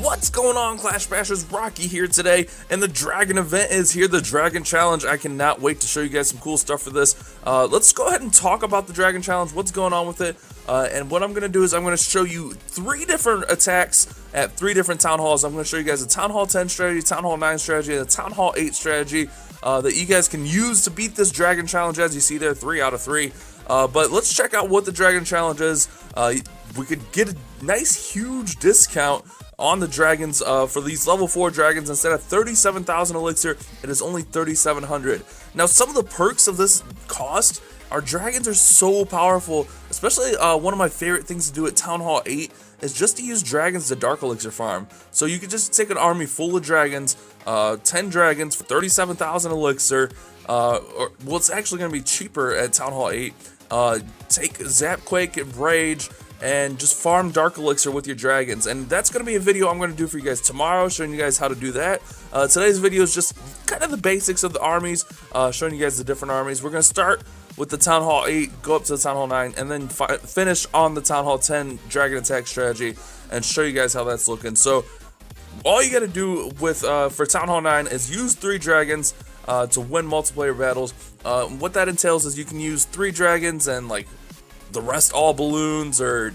What's going on, Clash Bashers? Rocky here today, and the Dragon event is here, the Dragon Challenge. I cannot wait to show you guys some cool stuff for this. Let's go ahead and talk about the Dragon Challenge, what's going on with it, and what I'm going to do is I'm going to show you 3 different attacks at 3 different Town Halls. I'm going to show you guys a Town Hall 10 strategy, Town Hall 9 strategy, and a Town Hall 8 strategy that you guys can use to beat this Dragon Challenge. As you see there, 3 out of 3. But let's check out what the Dragon Challenge is. We could get a nice huge discount on the dragons for these level 4 dragons. Instead of 37,000 elixir, it is only 3,700. Now, some of the perks of this cost, our dragons are so powerful, especially one of my favorite things to do at Town Hall 8 is just to use dragons to dark elixir farm. So you could just take an army full of dragons, 10 dragons for 37,000 elixir, well, it's actually going to be cheaper at Town Hall 8. Take Zap, Quake, and Rage, and just farm Dark Elixir with your dragons. And that's going to be a video I'm going to do for you guys tomorrow, showing you guys how to do that. Today's video is just kind of the basics of the armies, showing you guys the different armies. We're going to start with the Town Hall 8, go up to the Town Hall 9, and then finish on the Town Hall 10 Dragon Attack strategy, and show you guys how that's looking. So, all you got to do with for Town Hall 9 is use 3 dragons to win multiplayer battles. What that entails is you can use 3 dragons and like the rest all balloons or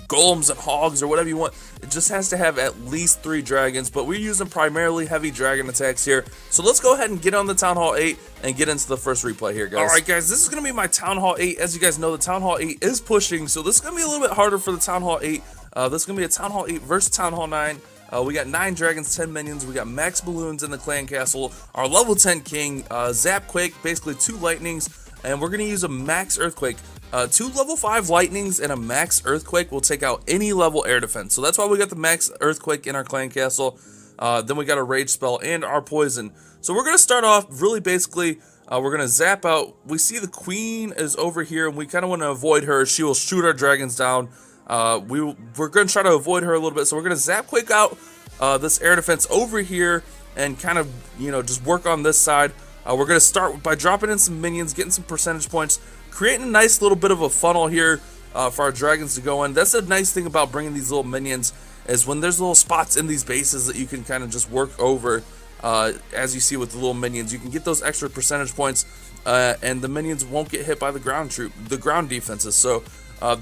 golems and hogs or whatever you want. It just has to have at least 3 dragons, but we're using primarily heavy dragon attacks here. So let's go ahead and get on the Town Hall 8 and get into the first replay here, guys. Alright guys, this is going to be my Town Hall 8. As you guys know, the Town Hall 8 is pushing, so this is going to be a little bit harder for the Town Hall 8. This is going to be a Town Hall 8 versus Town Hall 9. We got 9 dragons, 10 minions, we got max balloons in the clan castle, our level 10 king, Zap Quake, basically 2 lightnings, and we're going to use a max earthquake. 2 level 5 lightnings and a max earthquake will take out any level air defense. So that's why we got the max earthquake in our clan castle. Then we got a rage spell and our poison. So we're going to start off really basically, we're going to zap out. We see the queen is over here and we kind of want to avoid her. She will shoot our dragons down. We're going to try to avoid her a little bit. So we're going to zap quake out this air defense over here and kind of, you know, just work on this side. We're going to start by dropping in some minions, getting some percentage points, creating a nice little bit of a funnel here for our dragons to go in. That's the nice thing about bringing these little minions is when there's little spots in these bases that you can kind of just work over, as you see with the little minions. You can get those extra percentage points, and the minions won't get hit by the ground defenses. So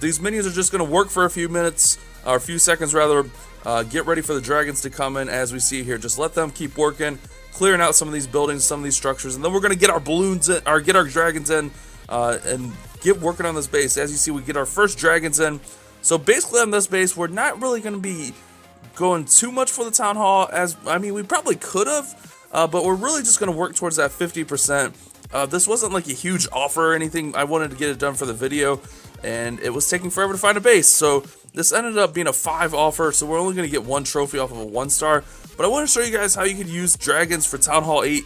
these minions are just going to work for a few minutes, or a few seconds rather. Get ready for the dragons to come in as we see here. Just let them keep working, clearing out some of these buildings, some of these structures, and then we're going to get our balloons in, or get our dragons in, and get working on this base. As you see, we get our first dragons in. So basically on this base, we're not really going to be going too much for the Town Hall. I mean, we probably could have, but we're really just going to work towards that 50%. This wasn't like a huge offer or anything. I wanted to get it done for the video, and it was taking forever to find a base. So this ended up being a 5 offer, so we're only going to get 1 trophy off of a 1-star. But I want to show you guys how you could use dragons for Town Hall 8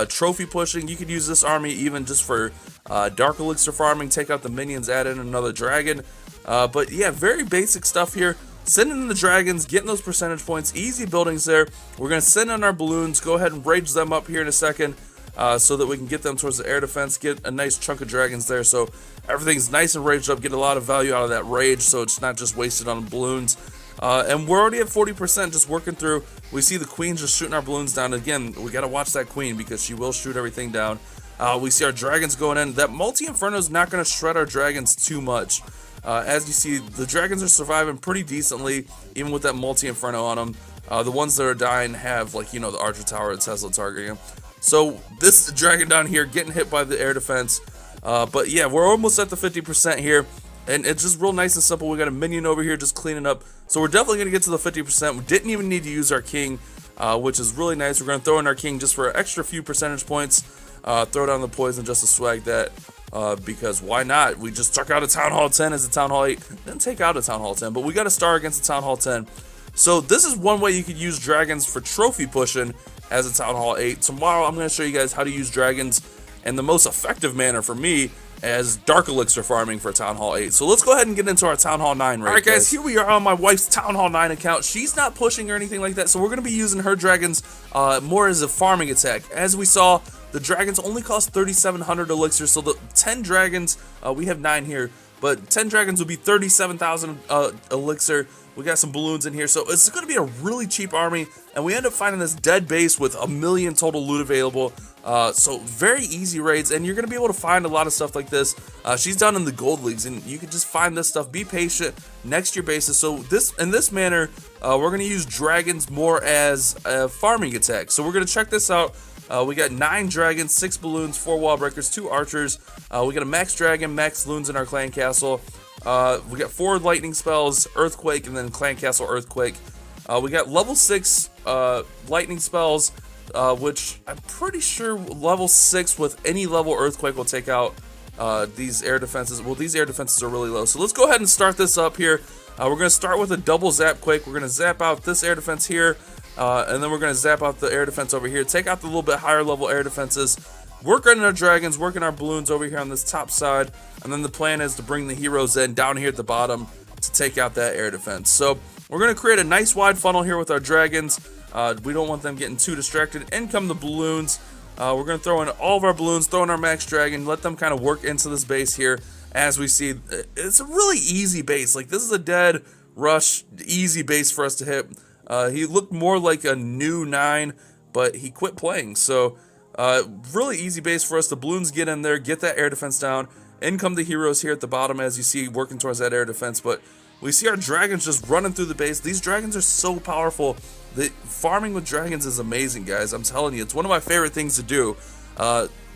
trophy pushing. You could use this army even just for dark elixir farming, take out the minions, add in another dragon. But yeah, very basic stuff here. Sending in the dragons, getting those percentage points, easy buildings there. We're going to send in our balloons, go ahead and rage them up here in a second, so that we can get them towards the air defense, get a nice chunk of dragons there. So everything's nice and raged up, get a lot of value out of that rage, so it's not just wasted on balloons. And we're already at 40% just working through. We see the queen just shooting our balloons down. Again, we got to watch that queen because she will shoot everything down. We see our dragons going in. That multi-inferno is not going to shred our dragons too much. As you see, the dragons are surviving pretty decently, even with that multi-inferno on them. The ones that are dying have, like, you know, the archer tower and Tesla targeting them. So this dragon down here getting hit by the air defense. But yeah, we're almost at the 50% here. And it's just real nice and simple. We got a minion over here just cleaning up. So we're definitely going to get to the 50%. We didn't even need to use our king, which is really nice. We're going to throw in our king just for an extra few percentage points. Throw down the poison just to swag that. Because why not? We just took out a Town Hall 10 as a Town Hall 8. Didn't take out a Town Hall 10, but we got a star against the Town Hall 10. So this is one way you could use dragons for trophy pushing as a Town Hall 8. Tomorrow I'm going to show you guys how to use dragons in the most effective manner for me as dark elixir farming for Town Hall 8. So let's go ahead and get into our Town Hall 9 right. Alright guys, here we are on my wife's Town Hall 9 account. She's not pushing or anything like that, so we're going to be using her dragons more as a farming attack. As we saw, the dragons only cost 3,700 elixir, so the 10 dragons, we have 9 here, but 10 dragons would be 37,000 elixir. We got some balloons in here, so it's going to be a really cheap army, and we end up finding this dead base with 1,000,000 total loot available. So very easy raids, and you're going to be able to find a lot of stuff like this. She's down in the gold leagues, and you can just find this stuff. Be patient next to your bases. So in this manner, we're going to use dragons more as a farming attack. So we're going to check this out. We got 9 dragons, 6 balloons, 4 wall breakers, 2 archers. We got a max dragon, max loons in our clan castle. We got 4 lightning spells, earthquake, and then clan castle earthquake. We got level 6 lightning spells, which I'm pretty sure level 6 with any level earthquake will take out these air defenses. Well, these air defenses are really low. So let's go ahead and start this up here. We're going to start with a double zap quake. We're going to zap out this air defense here. And then we're going to zap out the air defense over here. Take out the little bit higher level air defenses. Work on our dragons, work on our balloons over here on this top side. And then the plan is to bring the heroes in down here at the bottom to take out that air defense. So we're going to create a nice wide funnel here with our dragons. We don't want them getting too distracted. In come the balloons. We're going to throw in all of our balloons, throw in our max dragon, let them kind of work into this base here. As we see, it's a really easy base. Like, this is a dead rush, easy base for us to hit. He looked more like a new 9, but he quit playing. So, really easy base for us. The balloons get in there, get that air defense down. In come the heroes here at the bottom, as you see, working towards that air defense. But we see our dragons just running through the base. These dragons are so powerful. Farming with dragons is amazing, guys. I'm telling you, it's one of my favorite things to do.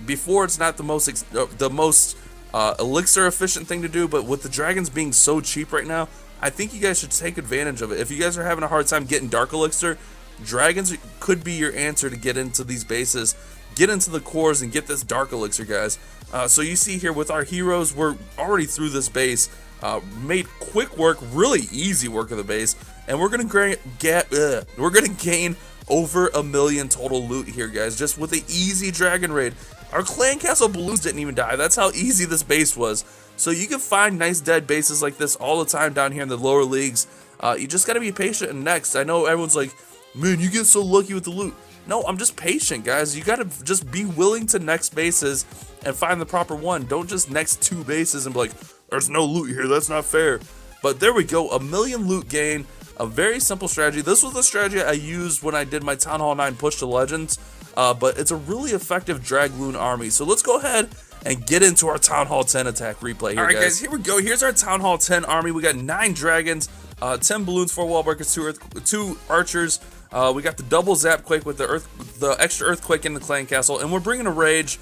Before, it's not the most elixir efficient thing to do, but with the dragons being so cheap right now, I think you guys should take advantage of it. If you guys are having a hard time getting dark elixir, dragons could be your answer to get into these bases, get into the cores, and get this dark elixir, guys. So you see here with our heroes, we're already through this base, made quick work, really easy work of the base, and we're gonna gain over 1,000,000 total loot here, guys, just with an easy dragon raid. Our clan castle balloons didn't even die. That's how easy this base was. So you can find nice dead bases like this all the time down here in the lower leagues. You just got to be patient and next. I know everyone's like, man, you get so lucky with the loot. No, I'm just patient, guys. You got to just be willing to next bases and find the proper one. Don't just next 2 bases and be like, there's no loot here. That's not fair. But there we go. 1,000,000 loot gain. A very simple strategy. This was the strategy I used when I did my Town Hall 9 push to Legends. But it's a really effective Dragloon army. So let's go ahead and get into our Town Hall 10 attack replay here, Alright, guys. Here we go. Here's our Town Hall 10 army. We got 9 dragons, 10 balloons, 4 wall breakers, 2 archers. We got the double zap quake with the extra earthquake in the clan castle, and we're bringing a rage.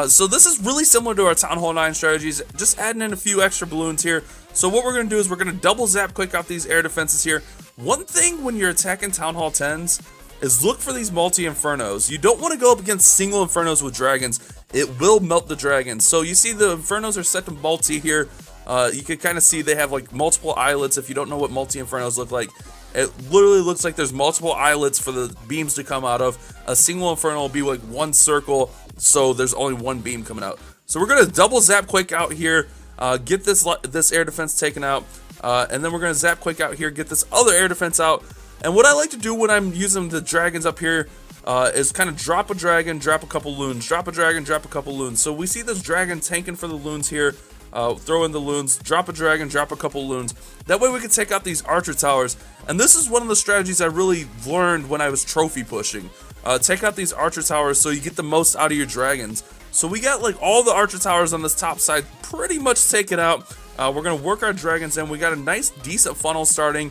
So this is really similar to our Town Hall 9 strategies, just adding in a few extra balloons here. So what we're going to do is we're going to double zap quake out these air defenses here. One thing when you're attacking Town Hall 10s is look for these multi-infernos. You don't want to go up against single infernos with dragons. It will melt the dragons. So you see the infernos are set to multi here. You can kind of see they have like multiple eyelets. If you don't know what multi-infernos look like, it literally looks like there's multiple eyelets for the beams to come out of. A single inferno will be like one circle, so there's only one beam coming out. So we're going to double zap quake out here, get this air defense taken out, and then we're going to zap quake out here, get this other air defense out. And what I like to do when I'm using the dragons up here is kind of drop a dragon, drop a couple loons, drop a dragon, drop a couple loons. So we see this dragon tanking for the loons here. Throw in the loons, drop a dragon, drop a couple loons. That way we can take out these archer towers. And this is one of the strategies I really learned when I was trophy pushing. Take out these archer towers so you get the most out of your dragons. So we got like all the archer towers on this top side pretty much taken out. We're going to work our dragons in. We got a nice decent funnel starting,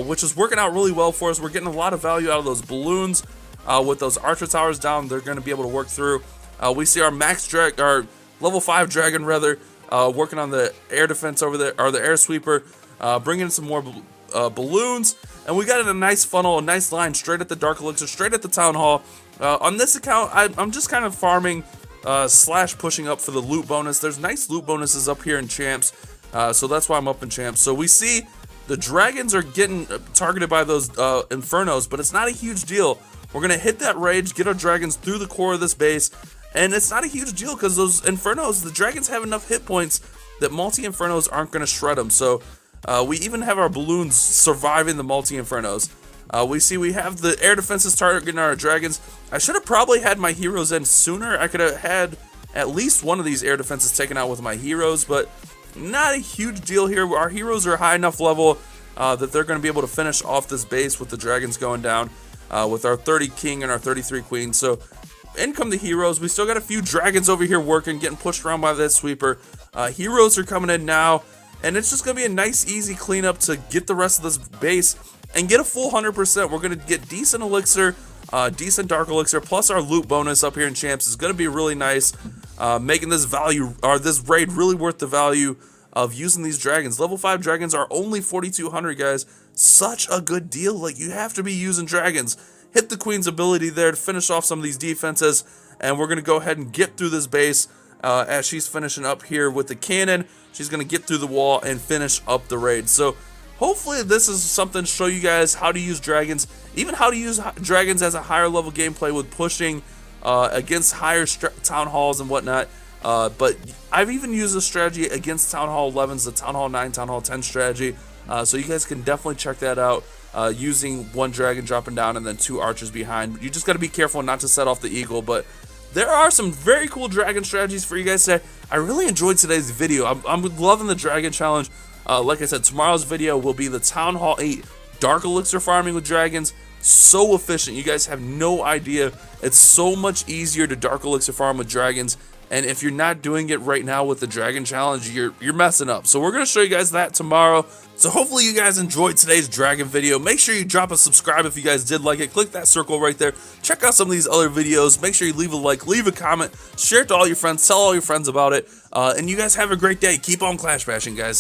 which is working out really well for us. We're getting a lot of value out of those balloons. With those archer towers down, they're going to be able to work through. We see our our level 5 dragon rather, working on the air defense over there, or the air sweeper, bringing in some more balloons, and we got in a nice funnel, a nice line straight at the dark elixir, straight at the town hall. On this account, I'm just kind of farming slash pushing up for the loot bonus. There's nice loot bonuses up here in champs, so that's why I'm up in champs. So we see the dragons are getting targeted by those infernos, but it's not a huge deal. We're gonna hit that rage, get our dragons through the core of this base. And it's not a huge deal because those infernos, the dragons have enough hit points that multi-infernos aren't going to shred them. So we even have our balloons surviving the multi-infernos. We see we have the air defenses targeting our dragons. I should have probably had my heroes in sooner. I could have had at least one of these air defenses taken out with my heroes, but not a huge deal here. Our heroes are high enough level that they're going to be able to finish off this base with the dragons going down with our 30 king and our 33 queen. So in come the heroes. We still got a few dragons over here working, getting pushed around by that sweeper. Heroes are coming in now, and it's just going to be a nice, easy cleanup to get the rest of this base and get a full 100%. We're going to get decent elixir, decent dark elixir, plus our loot bonus up here in champs is going to be really nice, making this value, or this raid, really worth the value of using these dragons. Level 5 dragons are only 4,200, guys. Such a good deal. Like, you have to be using dragons. Hit the queen's ability there to finish off some of these defenses, and we're going to go ahead and get through this base as she's finishing up here with the cannon. She's going to get through the wall and finish up the raid. So hopefully this is something to show you guys how to use dragons, even how to use dragons as a higher level gameplay with pushing against higher town halls and whatnot. But I've even used this strategy against Town Hall 11s, the Town Hall 9, Town Hall 10 strategy. So you guys can definitely check that out. Using one dragon dropping down and then 2 archers behind. You just got to be careful not to set off the eagle, but there are some very cool dragon strategies for you guys today. I really enjoyed today's video. I'm loving the dragon challenge. Like I said, tomorrow's video will be the Town Hall 8 dark elixir farming with dragons. So efficient. You guys have no idea. It's so much easier to dark elixir farm with dragons. And if you're not doing it right now with the Dragon Challenge, you're messing up. So we're going to show you guys that tomorrow. So hopefully you guys enjoyed today's Dragon video. Make sure you drop a subscribe if you guys did like it. Click that circle right there. Check out some of these other videos. Make sure you leave a like, leave a comment, share it to all your friends, tell all your friends about it. And you guys have a great day. Keep on clash bashing, guys.